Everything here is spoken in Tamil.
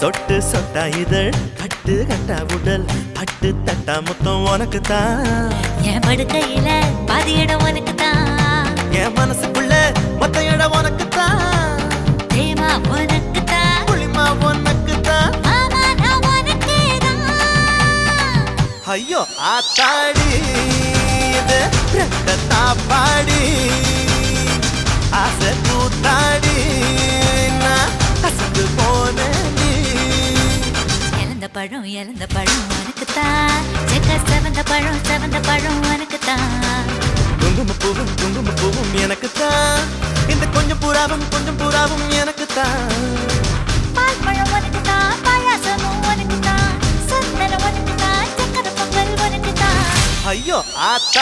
சொட்டு சொட்டா இதழ் கட்டு கட்டா உடல் பட்டு தட்டா முத்தம் உனக்கு தான் என் படுக்கையில பாதி இடம் உனக்கு தான் என் மனசுக்குள்ள மொத்த இடம் உனக்கு தான் தேமா உனக்கு தான் புளிமா உனக்கு தான் மாமா நான் உனக்கே தான் ஐயோ ஆத்தாடி இது ரத்தத்தா பாடி ஆசை கூத்தாடி நான் அசந்து போனேன் இழந்த பழம் உனக்கு தான் செவந்த பழம் உனக்கு தான் குங்கும பூவும் எனக்கு தான் இந்த கொஞ்சம் புறாவும் எனக்கு தான் பால் பழம் உனக்கு தான் பாயாசமும் உனக்கு தான் சந்தனம் உனக்கு தான் சக்கரை பொங்கல் உனக்கு தான் ஐயோ ஆத்தா